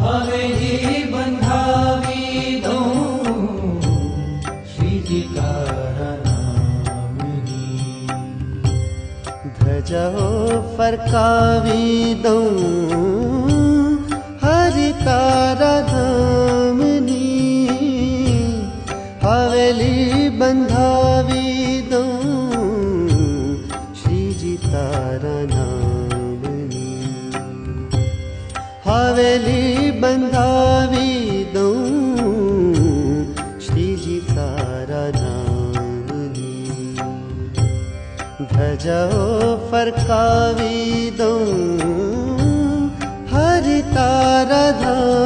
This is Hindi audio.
हवेली बंधावी दऊं श्रीजी तारा नामनी। ध्वजो फरकावी दऊं हरि तारा धामनी। हवेली बंधावी दऊं श्रीजी तारा नामनी। हवेली बंधावी दऊं श्रीजी तारा नामनी। ध्वजो फरकावी दऊं हरि तारा धामनी।